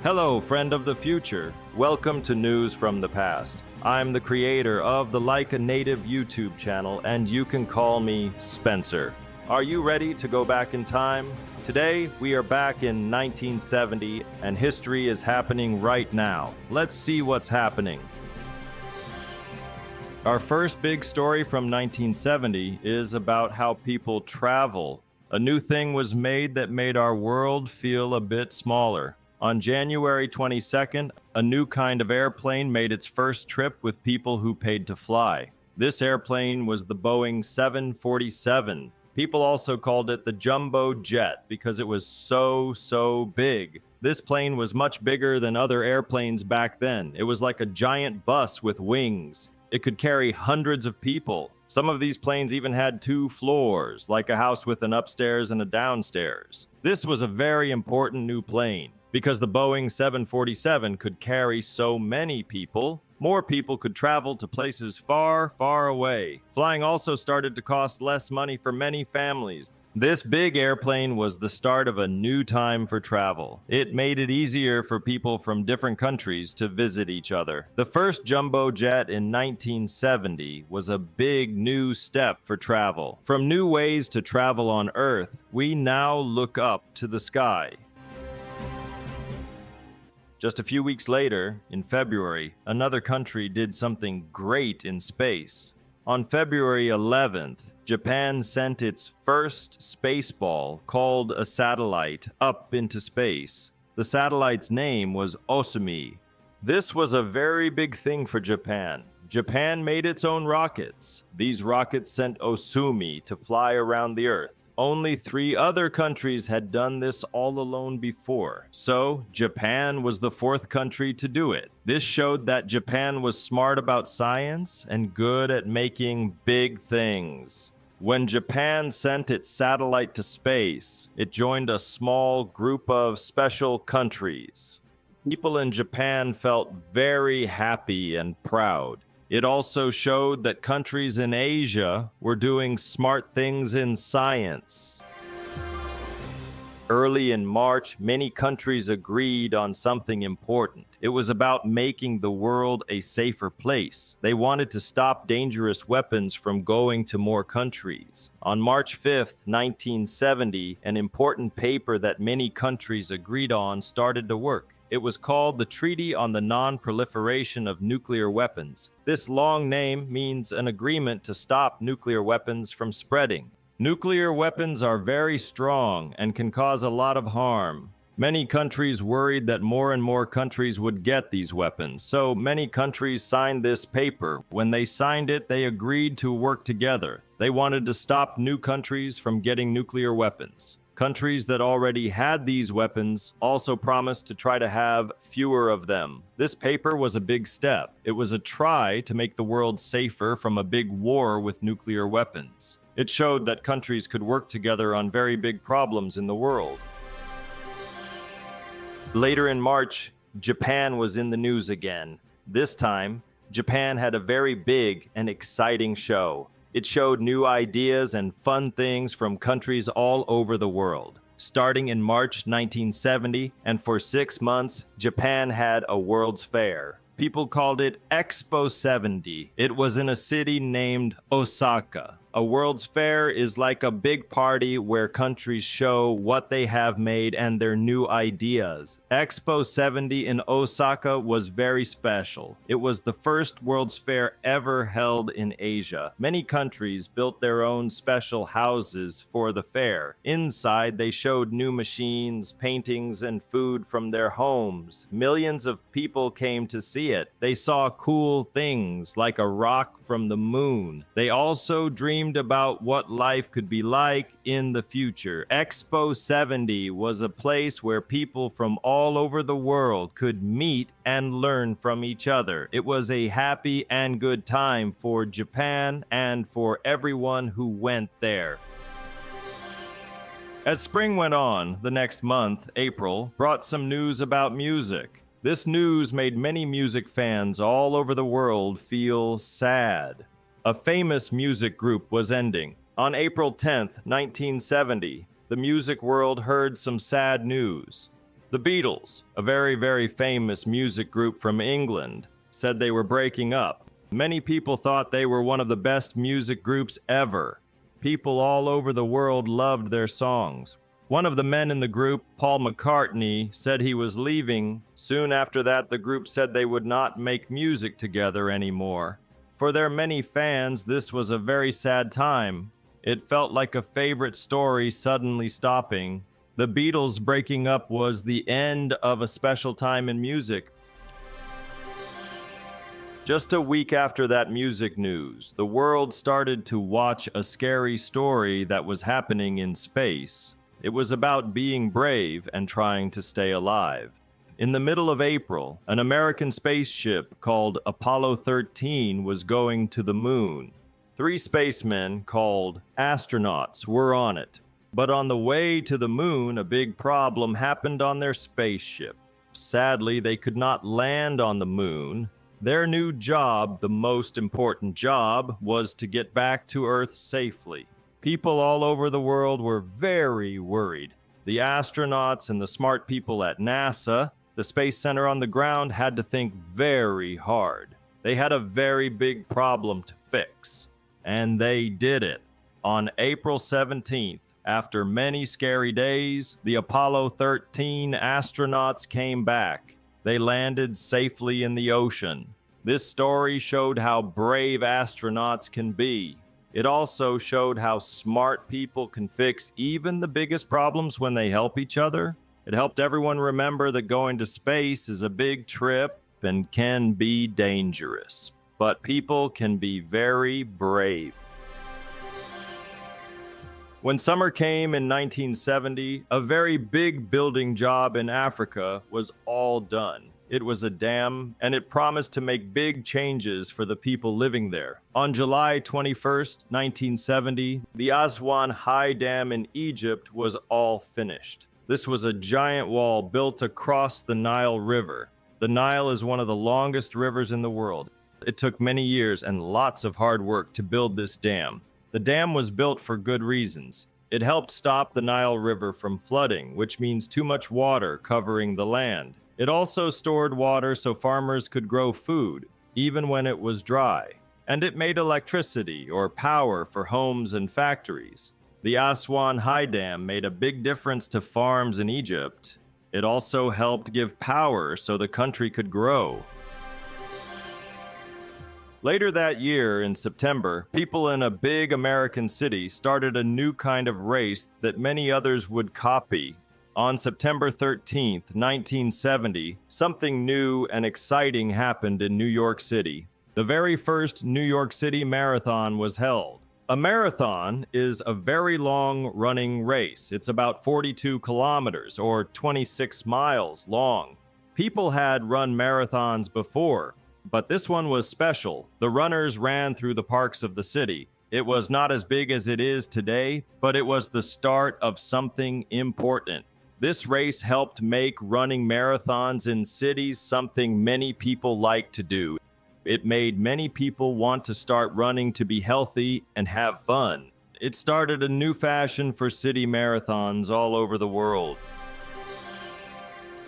Hello, friend of the future. Welcome to News from the Past. I'm the creator of the Like a Native YouTube channel, and you can call me Spencer. Are you ready to go back in time? Today, we are back in 1970, and history is happening right now. Let's see what's happening. Our first big story from 1970 is about how people travel. A new thing was made that made our world feel a bit smaller. On January 22nd, a new kind of airplane made its first trip with people who paid to fly. This airplane was the Boeing 747. People also called it the Jumbo Jet because it was so big. This plane was much bigger than other airplanes back then. It was like a giant bus with wings. It could carry hundreds of people. Some of these planes even had 2 floors, like a house with an upstairs and a downstairs. This was a very important new plane. Because the Boeing 747 could carry so many people, more people could travel to places far away. Flying also started to cost less money for many families. This big airplane was the start of a new time for travel. It made it easier for people from different countries to visit each other. The first jumbo jet in 1970 was a big new step for travel. From new ways to travel on Earth, we now look up to the sky. Just a few weeks later, in February, another country did something great in space. On February 11th, Japan sent its first space ball, called a satellite, up into space. The satellite's name was Osumi. This was a very big thing for Japan. Japan made its own rockets. These rockets sent Osumi to fly around the Earth. Only 3 other countries had done this all alone before, so Japan was the 4th country to do it. This showed that Japan was smart about science and good at making big things. When Japan sent its satellite to space, it joined a small group of special countries. People in Japan felt very happy and proud. It also showed that countries in Asia were doing smart things in science. Early in March, many countries agreed on something important. It was about making the world a safer place. They wanted to stop dangerous weapons from going to more countries. On March 5th, 1970, an important paper that many countries agreed on started to work. It was called the Treaty on the Non-Proliferation of Nuclear Weapons. This long name means an agreement to stop nuclear weapons from spreading. Nuclear weapons are very strong and can cause a lot of harm. Many countries worried that more and more countries would get these weapons, so many countries signed this paper. When they signed it, they agreed to work together. They wanted to stop new countries from getting nuclear weapons. Countries that already had these weapons also promised to try to have fewer of them. This paper was a big step. It was a try to make the world safer from a big war with nuclear weapons. It showed that countries could work together on very big problems in the world. Later in March, Japan was in the news again. This time, Japan had a very big and exciting show. It showed new ideas and fun things from countries all over the world. Starting in March 1970, and for 6 months, Japan had a World's Fair. People called it Expo 70. It was in a city named Osaka. A World's Fair is like a big party where countries show what they have made and their new ideas. Expo 70 in Osaka was very special. It was the first World's Fair ever held in Asia. Many countries built their own special houses for the fair. Inside, they showed new machines, paintings, and food from their homes. Millions of people came to see it. They saw cool things like a rock from the moon. They also dreamed about what life could be like in the future. Expo 70 was a place where people from all over the world could meet and learn from each other. It was a happy and good time for Japan and for everyone who went there. As spring went on, the next month, April, brought some news about music. This news made many music fans all over the world feel sad. A famous music group was ending. On April 10th, 1970, the music world heard some sad news. The Beatles, a very, very famous music group from England, said they were breaking up. Many people thought they were one of the best music groups ever. People all over the world loved their songs. One of the men in the group, Paul McCartney, said he was leaving. Soon after that, the group said they would not make music together anymore. For their many fans, this was a very sad time. It felt like a favorite story suddenly stopping. The Beatles breaking up was the end of a special time in music. Just a week after that music news, the world started to watch a scary story that was happening in space. It was about being brave and trying to stay alive. In the middle of April, an American spaceship called Apollo 13 was going to the moon. 3 spacemen called astronauts were on it. But on the way to the moon, a big problem happened on their spaceship. Sadly, they could not land on the moon. Their new job, the most important job, was to get back to Earth safely. People all over the world were very worried. The astronauts and the smart people at NASA, the Space Center on the ground, had to think very hard. They had a very big problem to fix. And they did it. On April 17th, after many scary days, the Apollo 13 astronauts came back. They landed safely in the ocean. This story showed how brave astronauts can be. It also showed how smart people can fix even the biggest problems when they help each other. It helped everyone remember that going to space is a big trip and can be dangerous. But people can be very brave. When summer came in 1970, a very big building job in Africa was all done. It was a dam, and it promised to make big changes for the people living there. On July 21st, 1970, the Aswan High Dam in Egypt was all finished. This was a giant wall built across the Nile River. The Nile is one of the longest rivers in the world. It took many years and lots of hard work to build this dam. The dam was built for good reasons. It helped stop the Nile River from flooding, which means too much water covering the land. It also stored water so farmers could grow food, even when it was dry. And it made electricity or power for homes and factories. The Aswan High Dam made a big difference to farms in Egypt. It also helped give power so the country could grow. Later that year, in September, people in a big American city started a new kind of race that many others would copy. On September 13th, 1970, something new and exciting happened in New York City. The very first New York City Marathon was held. A marathon is a very long running race. It's about 42 kilometers or 26 miles long. People had run marathons before, but this one was special. The runners ran through the parks of the city. It was not as big as it is today, but it was the start of something important. This race helped make running marathons in cities something many people like to do. It made many people want to start running to be healthy and have fun. It started a new fashion for city marathons all over the world.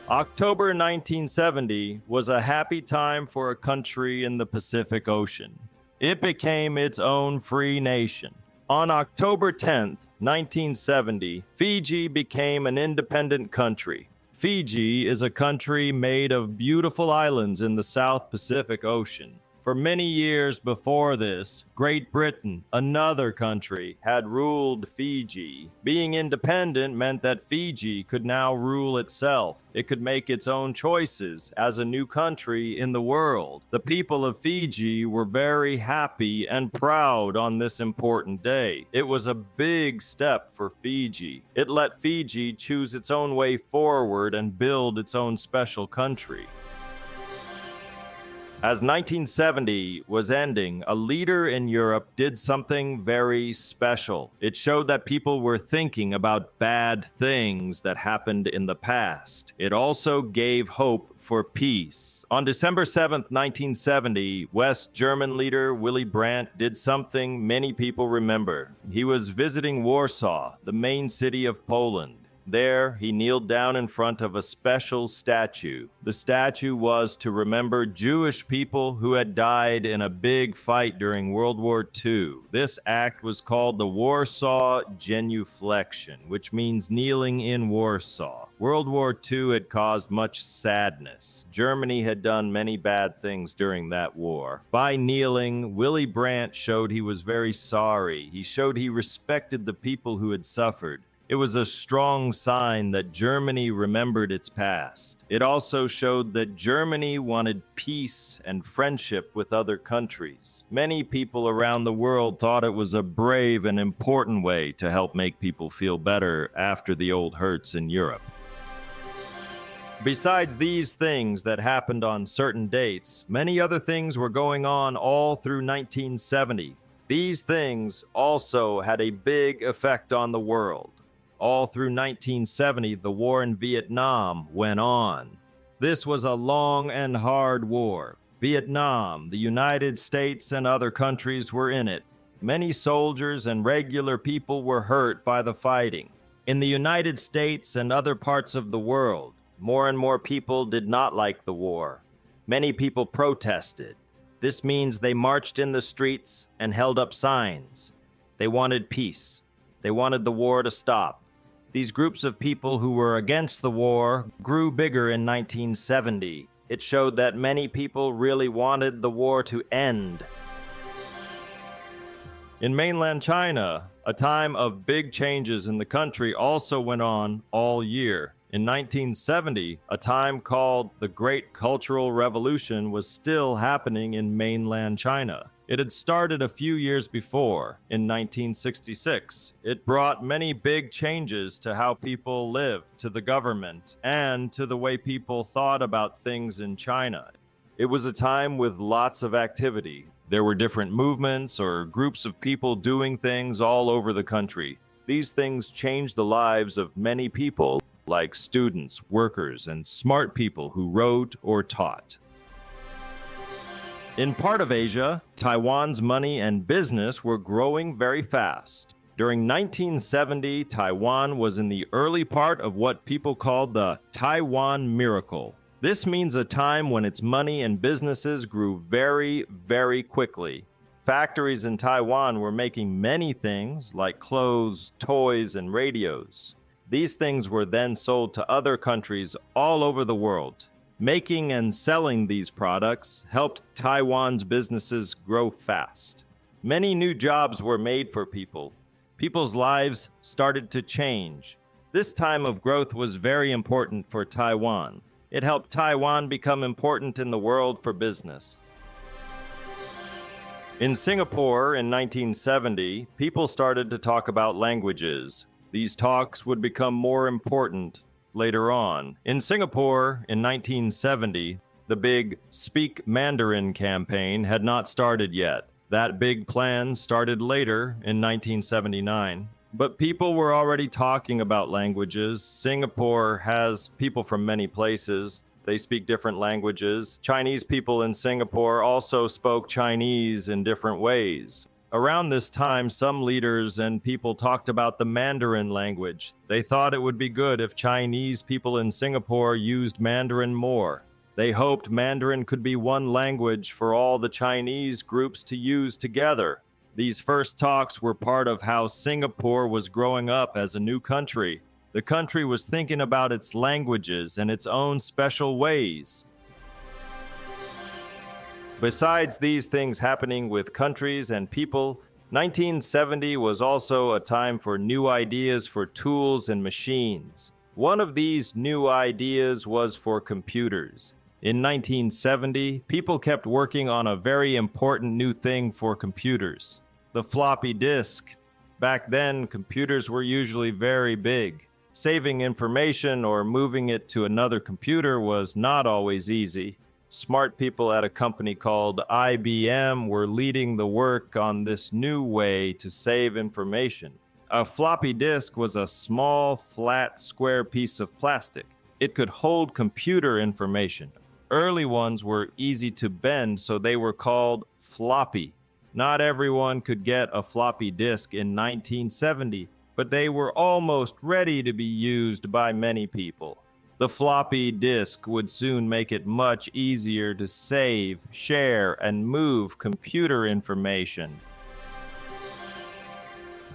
October 1970 was a happy time for a country in the Pacific Ocean. It became its own free nation. On October 10th, 1970, Fiji became an independent country. Fiji is a country made of beautiful islands in the South Pacific Ocean. For many years before this, Great Britain, another country, had ruled Fiji. Being independent meant that Fiji could now rule itself. It could make its own choices as a new country in the world. The people of Fiji were very happy and proud on this important day. It was a big step for Fiji. It let Fiji choose its own way forward and build its own special country. As 1970 was ending, a leader in Europe did something very special. It showed that people were thinking about bad things that happened in the past. It also gave hope for peace. On December 7th, 1970, West German leader Willy Brandt did something many people remember. He was visiting Warsaw, the main city of Poland. There, he kneeled down in front of a special statue. The statue was to remember Jewish people who had died in a big fight during World War II. This act was called the Warsaw Genuflection, which means kneeling in Warsaw. World War II had caused much sadness. Germany had done many bad things during that war. By kneeling, Willy Brandt showed he was very sorry. He showed he respected the people who had suffered. It was a strong sign that Germany remembered its past. It also showed that Germany wanted peace and friendship with other countries. Many people around the world thought it was a brave and important way to help make people feel better after the old hurts in Europe. Besides these things that happened on certain dates, many other things were going on all through 1970. These things also had a big effect on the world. All through 1970, the war in Vietnam went on. This was a long and hard war. Vietnam, the United States, and other countries were in it. Many soldiers and regular people were hurt by the fighting. In the United States and other parts of the world, more and more people did not like the war. Many people protested. This means they marched in the streets and held up signs. They wanted peace. They wanted the war to stop. These groups of people who were against the war grew bigger in 1970. It showed that many people really wanted the war to end. In mainland China, a time of big changes in the country also went on all year. In 1970, a time called the Great Cultural Revolution was still happening in mainland China. It had started a few years before, in 1966. It brought many big changes to how people lived, to the government, and to the way people thought about things in China. It was a time with lots of activity. There were different movements or groups of people doing things all over the country. These things changed the lives of many people, like students, workers, and smart people who wrote or taught. In part of Asia, Taiwan's money and business were growing very fast. During 1970, Taiwan was in the early part of what people called the Taiwan Miracle. This means a time when its money and businesses grew very, very quickly. Factories in Taiwan were making many things like clothes, toys, and radios. These things were then sold to other countries all over the world. Making and selling these products helped Taiwan's businesses grow fast. Many new jobs were made for people. People's lives started to change. This time of growth was very important for Taiwan. It helped Taiwan become important in the world for business. In Singapore in 1970, people started to talk about languages. These talks would become more important later on. In Singapore in 1970, the big Speak Mandarin campaign had not started yet. That big plan started later in 1979. But people were already talking about languages. Singapore has people from many places. They speak different languages. Chinese people in Singapore also spoke Chinese in different ways. Around this time, some leaders and people talked about the Mandarin language. They thought it would be good if Chinese people in Singapore used Mandarin more. They hoped Mandarin could be one language for all the Chinese groups to use together. These first talks were part of how Singapore was growing up as a new country. The country was thinking about its languages and its own special ways. Besides these things happening with countries and people, 1970 was also a time for new ideas for tools and machines. One of these new ideas was for computers. In 1970, people kept working on a very important new thing for computers, the floppy disk. Back then, computers were usually very big. Saving information or moving it to another computer was not always easy. Smart people at a company called IBM were leading the work on this new way to save information. A floppy disk was a small, flat, square piece of plastic. It could hold computer information. Early ones were easy to bend, so they were called floppy. Not everyone could get a floppy disk in 1970. but they were almost ready to be used by many people. The floppy disk would soon make it much easier to save, share, and move computer information.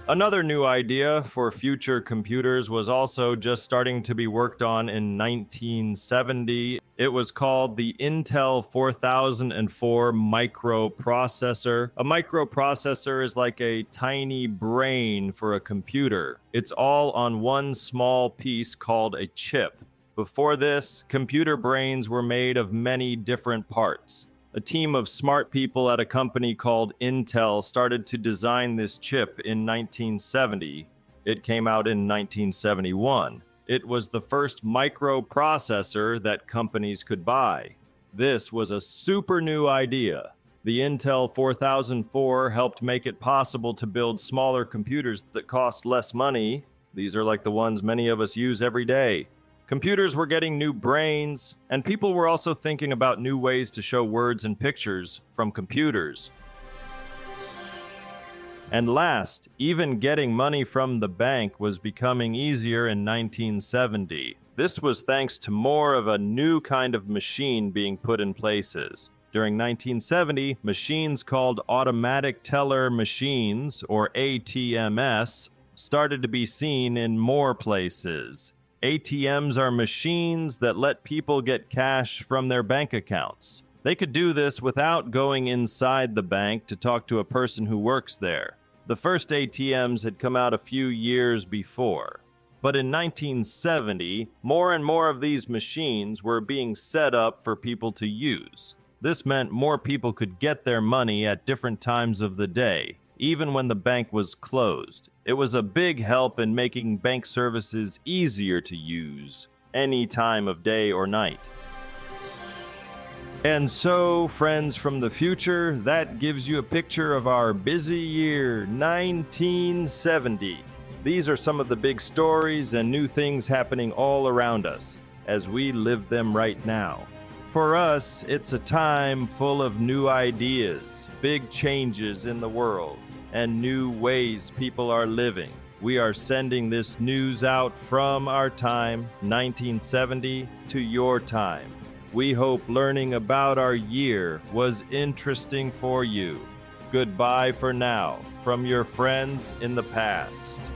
Another new idea for future computers was also just starting to be worked on in 1970. It was called the Intel 4004 microprocessor. A microprocessor is like a tiny brain for a computer. It's all on one small piece called a chip. Before this, computer brains were made of many different parts. A team of smart people at a company called Intel started to design this chip in 1970. It came out in 1971. It was the first microprocessor that companies could buy. This was a super new idea. The Intel 4004 helped make it possible to build smaller computers that cost less money. These are like the ones many of us use every day. Computers were getting new brains, and people were also thinking about new ways to show words and pictures from computers. And last, even getting money from the bank was becoming easier in 1970. This was thanks to more of a new kind of machine being put in places. During 1970, machines called automatic teller machines, or ATMs, started to be seen in more places. ATMs are machines that let people get cash from their bank accounts. They could do this without going inside the bank to talk to a person who works there. The first ATMs had come out a few years before. But in 1970, more and more of these machines were being set up for people to use. This meant more people could get their money at different times of the day, even when the bank was closed. It was a big help in making bank services easier to use, any time of day or night. And so, friends from the future, that gives you a picture of our busy year, 1970. These are some of the big stories and new things happening all around us, as we live them right now. For us, it's a time full of new ideas, big changes in the world, and new ways people are living. We are sending this news out from our time, 1970, to your time. We hope learning about our year was interesting for you. Goodbye for now, from your friends in the past.